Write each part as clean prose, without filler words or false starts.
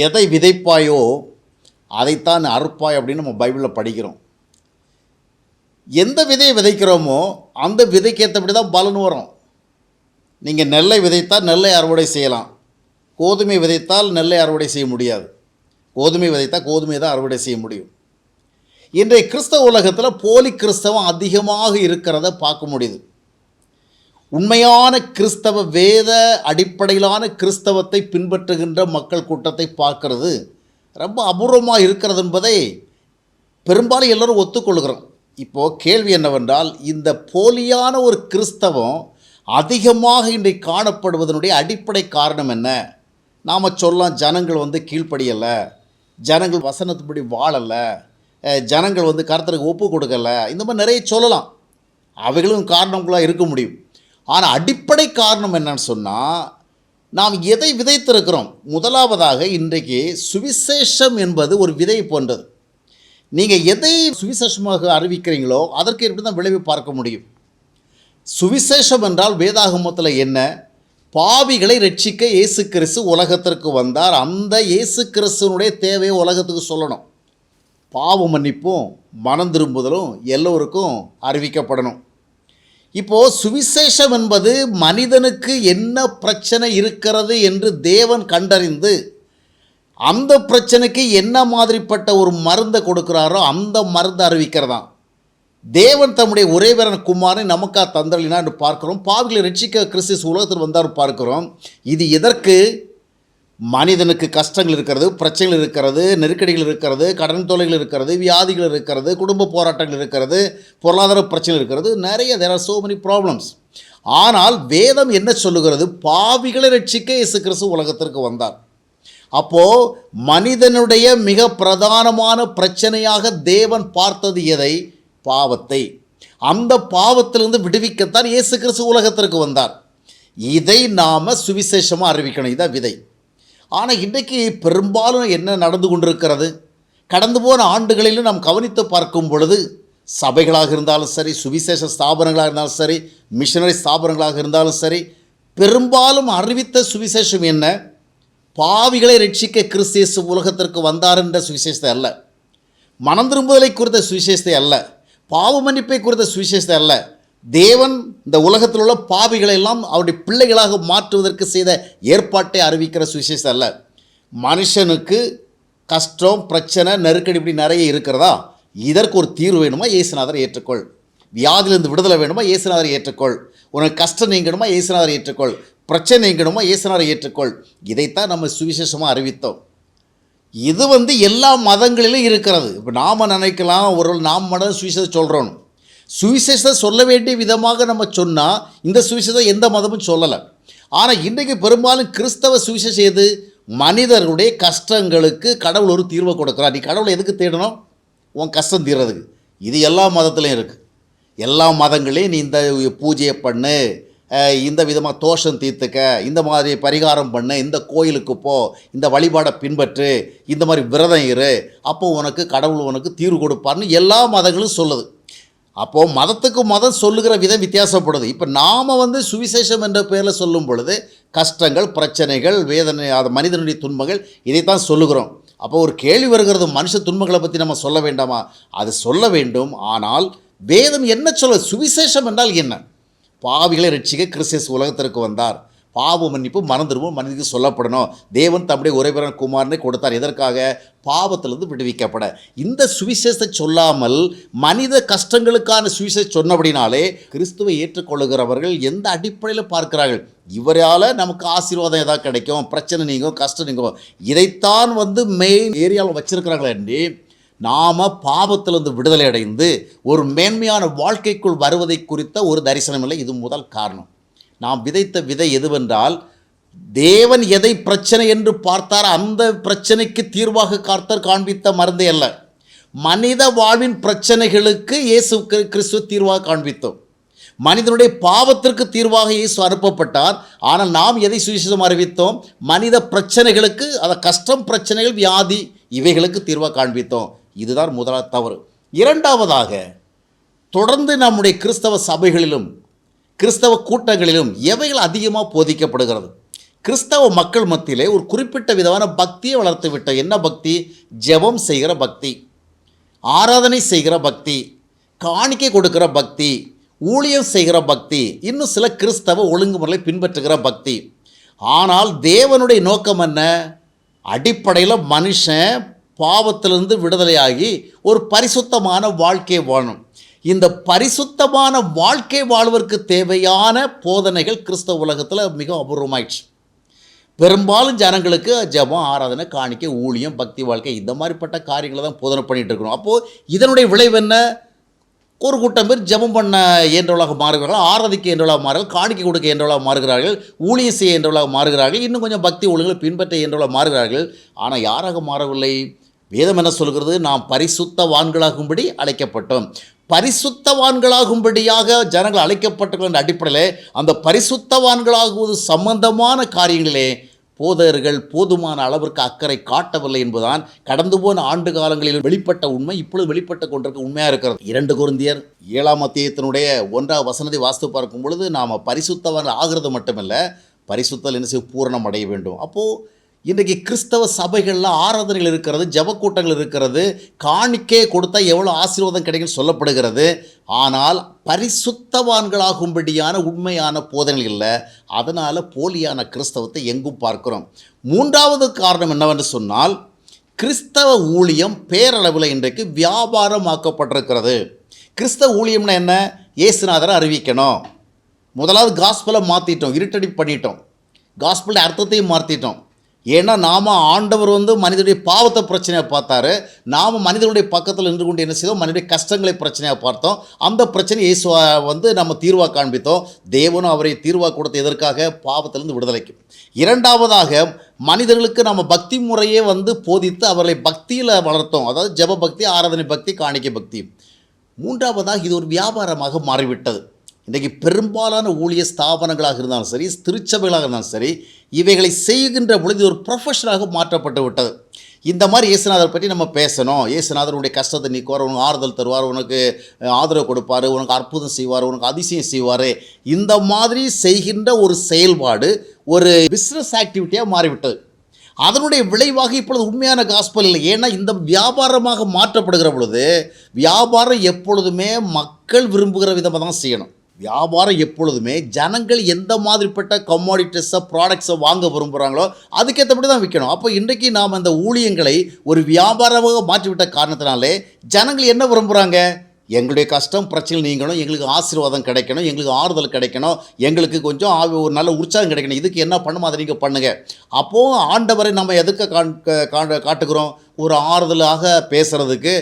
எதை விதைப்பாயோ அதைத்தான் அறுப்பாய் அப்படின்னு நம்ம பைபிளில் படிக்கிறோம். எந்த விதையை விதைக்கிறோமோ அந்த விதைக்கு ஏற்றபடி தான் பலன் வரும். நீங்கள் நெல்லை விதைத்தால் நெல்லை அறுவடை செய்யலாம், கோதுமை விதைத்தால் நெல்லை அறுவடை செய்ய முடியாது. கோதுமை விதைத்தால் கோதுமை தான் அறுவடை செய்ய முடியும். இன்றைய கிறிஸ்தவ உலகத்தில் போலி கிறிஸ்தவம் அதிகமாக இருக்கிறத பார்க்க முடியுது. உண்மையான கிறிஸ்தவ வேத அடிப்படையிலான கிறிஸ்தவத்தை பின்பற்றுகின்ற மக்கள் கூட்டத்தை பார்க்கறது ரொம்ப அபூர்வமாக இருக்கிறது என்பதை பெரும்பாலும் எல்லோரும் ஒத்துக்கொள்கிறோம். இப்போது கேள்வி என்னவென்றால், இந்த போலியான ஒரு கிறிஸ்தவம் அதிகமாக இன்றைக்கு காணப்படுவதனுடைய அடிப்படை காரணம் என்ன? நாம் சொல்லலாம், ஜனங்கள் கீழ்ப்படியலை, ஜனங்கள் வசனத்துப்படி வாழலை, ஜனங்கள் கர்த்தருக்கு ஒப்பு கொடுக்கலை, இந்த மாதிரி நிறைய சொல்லலாம். அவைகளும் காரணங்களாக இருக்க முடியும். ஆனால் அடிப்படை காரணம் என்னன்னு சொன்னால், நாம் எதை விதைத்திருக்கிறோம். முதலாவதாக இன்றைக்கு சுவிசேஷம் என்பது ஒரு விதை போன்றது. நீங்கள் எதை சுவிசேஷமாக அறிவிக்கிறீங்களோ அதற்கு எப்படி தான் விளைவு பார்க்க முடியும். சுவிசேஷம் என்றால் வேதாகமத்தில் என்ன? பாவிகளை ரட்சிக்க இயேசு கிறிஸ்து உலகத்திற்கு வந்தார். அந்த இயேசு கிறிஸ்துவனுடைய தேவையை உலகத்துக்கு சொல்லணும். பாவ மன்னிப்பும் மனம் திரும்புதலும் எல்லோருக்கும் அறிவிக்கப்படணும். இப்போது சுவிசேஷம் என்பது மனிதனுக்கு என்ன பிரச்சனை இருக்கிறது என்று தேவன் கண்டறிந்து அந்த பிரச்சனைக்கு என்ன மாதிரிப்பட்ட ஒரு மருந்தை கொடுக்குறாரோ அந்த மருந்தை அறிவிக்கிறதான். தேவன் தம்முடைய ஒரே பேரான குமாரனை நமக்காக தந்தளினா என்று பார்க்கிறோம். பாவிகளை ரட்சிக்க கிறிஸ்து உலகத்தில் வந்தார் பார்க்கிறோம். இது எதற்கு? மனிதனுக்கு கஷ்டங்கள் இருக்கிறது, பிரச்சனைகள் இருக்கிறது, நெருக்கடிகள் இருக்கிறது, கடன் தொல்லைகள் இருக்கிறது, வியாதிகள் இருக்கிறது, குடும்ப போராட்டங்கள் இருக்கிறது, பொருளாதார பிரச்சனைகள் இருக்கிறது, நிறைய there are so many problems. ஆனால் வேதம் என்ன சொல்லுகிறது? பாவிகளை ரட்சிக்க இயேசு கிறிஸ்து உலகத்திற்கு வந்தார். அப்போது மனிதனுடைய மிக பிரதானமான பிரச்சனையாக தேவன் பார்த்தது எதை? பாவத்தை. அந்த பாவத்திலிருந்து விடுவிக்கத்தான் இயேசு கிறிஸ்து உலகத்திற்கு வந்தார். இதை நாம் சுவிசேஷமாக அறிவிக்கணும். இதான் விதை. ஆனால் இன்றைக்கு பெரும்பாலும் என்ன நடந்து கொண்டிருக்கிறது? கடந்து போன ஆண்டுகளிலும் நாம் கவனித்து பார்க்கும் பொழுது, சபைகளாக இருந்தாலும் சரி, சுவிசேஷ ஸ்தாபனங்களாக இருந்தாலும் சரி, மிஷனரி ஸ்தாபனங்களாக இருந்தாலும் சரி, பெரும்பாலும் அறிவித்த சுவிசேஷம் என்ன? பாவிகளை ரட்சிக்க கிறிஸ்து இயேசு உலகத்திற்கு வந்தார் என்ற சுவிசேஷத்தை அல்ல, மனம் திரும்புதலை குறித்த சுவிசேஷத்தை அல்ல, பாவ மன்னிப்பை குறித்த சுவிசேஷத்தை அல்ல. தேவன் இந்த உலகத்தில் உள்ள பாவிகளை எல்லாம் அவருடைய பிள்ளைகளாக மாற்றுவதற்கு செய்த ஏற்பாட்டை அறிவிக்கிற சுவிசேஷம் அல்ல. மனுஷனுக்கு கஷ்டம், பிரச்சனை, நெருக்கடி இப்படி நிறைய இருக்கிறதா? இதற்கு ஒரு தீர்வு வேணுமா? இயேசுநாதரை ஏற்றுக்கொள். வியாதியிலிருந்து விடுதலை வேணுமா? இயேசுநாதரை ஏற்றுக்கொள். உனக்கு கஷ்டம் நீங்கணுமா? இயேசுநாதரை ஏற்றுக்கொள். பிரச்சனை நீங்கணுமா? இயேசுநாதரை ஏற்றுக்கொள். இதைத்தான் நம்ம சுவிசேஷமாக அறிவித்தோம். இது எல்லா மதங்களிலும் இருக்கிறது. இப்போ நாம் நினைக்கலாம், ஒரு நாம் மதம் சுவிசேஷம் சொல்கிறோம். சுவிசேஷத்தை சொல்ல வேண்டிய விதமாக நம்ம சொன்னால் இந்த சுவிசேஷம் எந்த மதமும் சொல்லலை. ஆனால் இன்றைக்கு பெரும்பாலும் கிறிஸ்தவ சுவிசேஷம் எது? மனிதர்களுடைய கஷ்டங்களுக்கு கடவுள் ஒரு தீர்வை கொடுக்குறார். நீ கடவுளை எதுக்கு தேடணும்? உன் கஷ்டம் தீர்றதுக்கு. இது எல்லா மதத்துலையும் இருக்குது. எல்லா மதங்களையும் நீ இந்த பூஜையை பண்ணு, இந்த விதமாக தோஷம் தீர்த்துக்க, இந்த மாதிரி பரிகாரம் பண்ணு, இந்த கோயிலுக்கு போ, இந்த வழிபாடை பின்பற்று, இந்த மாதிரி விரதம் இரு, அப்போ உனக்கு கடவுள் உனக்கு தீர்வு கொடுப்பார்னு எல்லா மதங்களும் சொல்லுது. அப்போது மதத்துக்கு மதம் சொல்லுகிற விதம் வித்தியாசப்படுது. இப்போ நாம் சுவிசேஷம் என்ற பெயரில் சொல்லும் பொழுது கஷ்டங்கள், பிரச்சனைகள், வேதனை, அது மனிதனுடைய துன்பங்கள், இதைத்தான் சொல்லுகிறோம். அப்போ ஒரு கேள்வி வருகிறது, மனுஷ துன்பங்களை பற்றி நம்ம சொல்ல வேண்டாமா? அது சொல்ல வேண்டும். ஆனால் வேதம் என்ன சொல்ல? சுவிசேஷம் என்றால் என்ன? பாவிகளை ரட்சிக்க கிறிஸ்து உலகத்திற்கு வந்தார். பாவ மன்னிப்பு மனம் திரும்பவும் மனிதனுக்கு சொல்லப்படணும். தேவன் தம்முடைய ஒரே பேரான குமாரனை கொடுத்தார். எதற்காக? பாவத்திலிருந்து விடுவிக்கப்பட. இந்த சுவிசேஷத்தை சொல்லாமல் மனித கஷ்டங்களுக்கான சுவிசேஷம் சொன்னபடினாலே கிறிஸ்துவை ஏற்றுக்கொள்ளுகிறவர்கள் எந்த அடிப்படையில் பார்க்கிறார்கள்? இவரால் நமக்கு ஆசீர்வாதம் ஏதாவது கிடைக்கும், பிரச்சனை நீங்கும், கஷ்டம் நீங்கும், இதைத்தான் மெயின் ஏரியாவில் வச்சிருக்கிறாங்களே அண்டி. நாம் பாவத்திலிருந்து விடுதலை அடைந்து ஒரு மேன்மையான வாழ்க்கைக்குள் வருவதை குறித்த ஒரு தரிசனம் இல்லை. இது முதல் காரணம். நாம் விதைத்த விதை எதுவென்றால், தேவன் எதை பிரச்சனை என்று பார்த்தார் அந்த பிரச்சனைக்கு தீர்வாக கர்த்தர் காண்பித்த மருந்தே அல்ல. மனித வாழ்வின் பிரச்சனைகளுக்கு இயேசு கிறிஸ்து தீர்வாக காண்பித்தோம். மனிதனுடைய பாவத்திற்கு தீர்வாக இயேசு அனுப்பப்பட்டார். ஆனால் நாம் எதை சுவிசேஷம் அறிவித்தோம்? மனித பிரச்சனைகளுக்கு, அதை கஷ்டம், பிரச்சனைகள், வியாதி, இவைகளுக்கு தீர்வாக காண்பித்தோம். இதுதான் முதலாவது தவறு. இரண்டாவதாக, தொடர்ந்து நம்முடைய கிறிஸ்தவ சபைகளிலும் கிறிஸ்தவ கூட்டங்களிலும் எவைகள் அதிகமாக போதிக்கப்படுகிறது? கிறிஸ்தவ மக்கள் மத்தியிலே ஒரு குறிப்பிட்ட விதமான பக்தியை வளர்த்து விட்ட. என்ன பக்தி? ஜெபம் செய்கிற பக்தி, ஆராதனை செய்கிற பக்தி, காணிக்கை கொடுக்கிற பக்தி, ஊழியம் செய்கிற பக்தி, இன்னும் சில கிறிஸ்தவ ஒழுங்குமுறைகளை பின்பற்றுகிற பக்தி. ஆனால் தேவனுடைய நோக்கம் என்ன? அடிப்படையில் மனுஷன் பாவத்திலிருந்து விடுதலையாகி ஒரு பரிசுத்தமான வாழ்க்கை வாழணும். இந்த பரிசுத்தமான வாழ்க்கை வாழ்வதற்கு தேவையான போதனைகள் கிறிஸ்தவ உலகத்தில் மிக அபூர்வமாயிடுச்சு. பெரும்பாலும் ஜனங்களுக்கு ஜெபம், ஆராதனை, காணிக்கை, ஊழியம், பக்தி வாழ்க்கை இந்த மாதிரிப்பட்ட காரியங்களை தான் போதனை பண்ணிகிட்டு இருக்கணும். அப்போது இதனுடைய விளைவு என்ன? ஒரு கூட்டம் பேர் ஜெபம் பண்ண இயன்றவளாக மாறுகிறார்கள், ஆராதிக்க இயன்றவளாக மாறுகிறார்கள், காணிக்கை கொடுக்க இயன்றவளாக மாறுகிறார்கள், ஊழியம் செய்ய இயன்றவளாக மாறுகிறார்கள், இன்னும் கொஞ்சம் பக்தி ஒழுங்குகளை பின்பற்ற இயன்றவளாக மாறுகிறார்கள். ஆனால் யாராக மாறவில்லை? வேதம் என்ன சொல்கிறது? நாம் பரிசுத்தவான்களாகும்படி அழைக்கப்பட்டோம். பரிசுத்தவான்களாகும்படியாக ஜனங்கள் அழைக்கப்பட்டிருக்கிற அடிப்படையில் அந்த பரிசுத்தவான்களாகுவது சம்பந்தமான காரியங்களிலே போதகர்கள் போதுமான அளவிற்கு அக்கறை காட்டவில்லை என்பதுதான் கடந்து போன ஆண்டு காலங்களில் வெளிப்பட்ட உண்மை, இப்பொழுது வெளிப்பட்டு கொண்டிருக்க உண்மையாக இருக்கிறது. 2 கொரிந்தியர் 7ஆம் அத்தியாயத்தினுடைய 1ஆம் வசனத்தை வாசித்து பார்க்கும் பொழுது நாம் பரிசுத்தவான்கள் ஆகிறது மட்டுமல்ல, பரிசுத்தல் என்ன செய்ய பூரணம் அடைய வேண்டும். அப்போது இன்றைக்கு கிறிஸ்தவ சபைகளில் ஆராதனைகள் இருக்கிறது, ஜெபக்கூட்டங்கள் இருக்கிறது, காணிக்கை கொடுத்தா எவ்வளோ ஆசீர்வாதம் கிடைக்கும் சொல்லப்படுகிறது. ஆனால் பரிசுத்தவான்களாகும்படியான உண்மையான போதனைகள் இல்லை. அதனால் போலியான கிறிஸ்தவத்தை எங்கும் பார்க்கிறோம். 3வது காரணம் என்னவென்று சொன்னால், கிறிஸ்தவ ஊழியம் பேரளவில் இன்றைக்கு வியாபாரமாக்கப்பட்டிருக்கிறது. கிறிஸ்தவ ஊழியம்னா என்ன? இயேசுநாதரை அறிவிக்கணும். முதலாவது காஸ்பலை மாற்றிட்டோம், இருட்டடி பண்ணிட்டோம், காஸ்பலுடைய அர்த்தத்தையும் மாற்றிட்டோம். ஏன்னா நாம் ஆண்டவர் மனிதனுடைய பாவத்தை பிரச்சனையாக பார்த்தாரு, நாம் மனிதனுடைய பக்கத்தில் நின்று கொண்டு என்ன செய்தோம்? மனிதனுடைய கஷ்டங்களை பிரச்சனையாக பார்த்தோம். அந்த பிரச்சனை இயேசுவா நம்ம தீர்வாக காண்பித்தோம். தேவனும் அவரை தீர்வாக கொடுத்த எதற்காக? பாவத்திலிருந்து விடுதலைக்கு. 2வதாக மனிதர்களுக்கு நம்ம பக்தி முறையே போதித்து அவர்களை பக்தியில் வளர்த்தோம். அதாவது ஜெப பக்தி, ஆராதனை பக்தி, காணிக்கை பக்தி. 3வதாக இது ஒரு வியாபாரமாக மாறிவிட்டது. இன்றைக்கு பெரும்பாலான ஊழிய ஸ்தாபனங்களாக இருந்தாலும் சரி, திருச்சபைகளாக இருந்தாலும் சரி, இவைகளை செய்கின்ற பொழுது ஒரு ப்ரொஃபஷனாக மாற்றப்பட்டு விட்டது. இந்த மாதிரி இயேசுநாதரை பற்றி நம்ம பேசணும். இயேசுநாதர் உன்னுடைய கஷ்டத்தை நீக்குவார், உனக்கு ஆறுதல் தருவார், உனக்கு ஆதரவு கொடுப்பார், உனக்கு அற்புதம் செய்வார், உனக்கு அதிசயம் செய்வார். இந்த மாதிரி செய்கின்ற ஒரு செயல்பாடு ஒரு பிஸ்னஸ் ஆக்டிவிட்டியாக மாறிவிட்டது. அதனுடைய விளைவாக இப்பொழுது உண்மையான காஸ்பல் இல்லை. ஏன்னா இந்த வியாபாரமாக மாற்றப்படுகிற பொழுது, வியாபாரம் எப்பொழுதுமே மக்கள் விரும்புகிற விதமாக தான் செய்யணும். வியாபாரம் எப்பொழுதுமே ஜனங்கள் எந்த மாதிரிப்பட்ட கமாடிட்டிஸை, ப்ராடக்ட்ஸை வாங்க விரும்புகிறாங்களோ அதுக்கேற்றபடி தான் விற்கணும். அப்போ இன்றைக்கி நாம் அந்த ஊழியங்களை ஒரு வியாபாரமாக மாற்றிவிட்ட காரணத்தினாலே ஜனங்கள் என்ன விரும்புகிறாங்க? எங்களுடைய கஷ்டம் பிரச்சனை நீங்கணும், எங்களுக்கு ஆசீர்வாதம் கிடைக்கணும், எங்களுக்கு ஆறுதல் கிடைக்கணும், எங்களுக்கு கொஞ்சம் ஒரு நல்ல உற்சாகம் கிடைக்கணும், இதுக்கு என்ன பண்ணுமோ அதை நீங்கள் பண்ணுங்கள். அப்போது ஆண்டவரை நம்ம எதுக்கு காட்டுகிறோம்? ஒரு ஆறுதலாக பேசுகிறதுக்கு,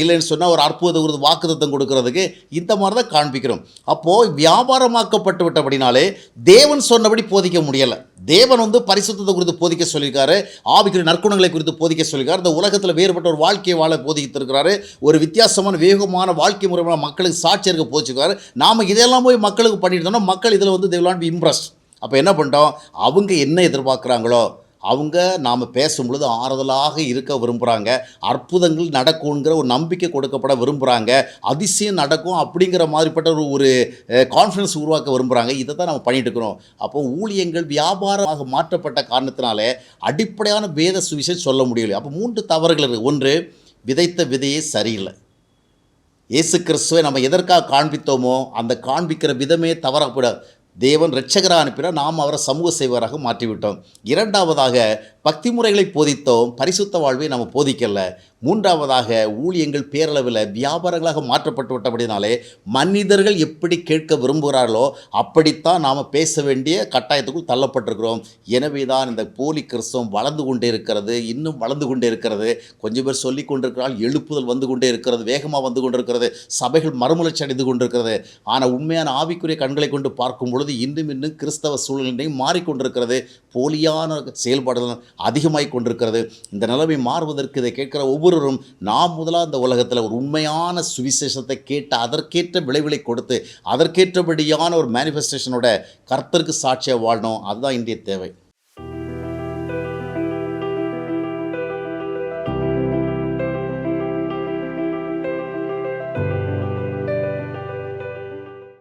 இல்லைன்னு சொன்னால் ஒரு அற்புத ஒரு வாக்குத்தத்தம் கொடுக்கறதுக்கு, இந்த மாதிரி தான் காண்பிக்கிறோம். அப்போது வியாபாரமாக்கப்பட்டு விட்டபடினாலே தேவன் சொன்னபடி போதிக்க முடியலை. தேவன் பரிசுத்தத்தை குறித்து போதிக்க சொல்லியிருக்காரு, ஆவிக்குரிய நற்குணங்களை குறித்து போதிக்க சொல்லியிருக்காரு, இந்த உலகத்தில் வேறுபட்ட ஒரு வாழ்க்கையை வாழ போதித்திருக்கிறாரு, ஒரு வித்தியாசமான வேகமான வாழ்க்கை முறை மக்களுக்கு சாட்சி இருக்க போச்சுருக்காரு. நாம் இதெல்லாம் போய் மக்களுக்கு பண்ணியிருந்தோம்னா மக்கள் இதில் they will not be impressed. அப்போ என்ன பண்ணிட்டோம்? அவங்க என்ன எதிர்பார்க்குறாங்களோ அவங்க நாம் பேசும்பொழுது ஆறுதலாக இருக்க விரும்புகிறாங்க, அற்புதங்கள் நடக்குங்கிற ஒரு நம்பிக்கை கொடுக்கப்பட விரும்புகிறாங்க, அதிசயம் நடக்கும் அப்படிங்கிற மாதிரிப்பட்ட ஒரு கான்ஃபிடன்ஸ் உருவாக்க விரும்புகிறாங்க. இதை தான் நம்ம பண்ணிட்டு இருக்கிறோம். அப்போ ஊழியங்கள் வியாபாரமாக மாற்றப்பட்ட காரணத்தினாலே அடிப்படையான வேத சுவிசேஷம் சொல்ல முடியல. அப்போ 3 தவறுகள் இருக்குது. 1, விதைத்த விதையே சரியில்லை. இயேசு கிறிஸ்துவை நம்ம எதற்காக காண்பித்தோமோ அந்த காண்பிக்கிற விதமே தவறக்கூடாது. தேவன் இரட்சகராக அனுப்பினார், நாம் அவரை சமூக சேவராக மாற்றிவிட்டோம். 2வதாக பக்தி முறைகளை போதித்தோம், பரிசுத்த வாழ்வை நம்ம போதிக்கல. 3வதாக ஊழியங்கள் பேரளவில் வியாபாரங்களாக மாற்றப்பட்டு விட்டபடினாலே மனிதர்கள் எப்படி கேட்க விரும்புகிறார்களோ அப்படித்தான் நாம் பேச வேண்டிய கட்டாயத்துக்குள் தள்ளப்பட்டிருக்கிறோம். எனவே தான் இந்த போலி கிறிஸ்தவம் வளர்ந்து கொண்டே இருக்கிறது, இன்னும் வளர்ந்து கொண்டே இருக்கிறது. கொஞ்சம் பேர் சொல்லி கொண்டிருக்கிறார்கள், எழுப்புதல் வந்து கொண்டே இருக்கிறது, வேகமாக வந்து கொண்டிருக்கிறது, சபைகள் மறுமலர்ச்சி அடைந்து கொண்டிருக்கிறது. ஆனால் உண்மையான ஆவிக்குரிய கண்களை கொண்டு பார்க்கும் பொழுது இன்னும் கிறிஸ்தவ சூழ்நிலையும் மாறிக்கொண்டிருக்கிறது, போலியான செயல்பாடுகள் அதிகமாகிக் கொண்டிருக்கிறது. இந்த நிலைமை மாறுவதற்கு இதை கேட்கிற ஒவ்வொருவரும் நாம் முதலாக இந்த உலகத்தில் ஒரு உண்மையான சுவிசேஷத்தை கேட்டு அதற்கேற்ற விளைவுகளை கொடுத்து அதற்கேற்றபடியான ஒரு மேனிஃபெஸ்டேஷனோட கர்த்தருக்கு சாட்சியாக வாழணும். அதுதான் இன்றைய தேவை.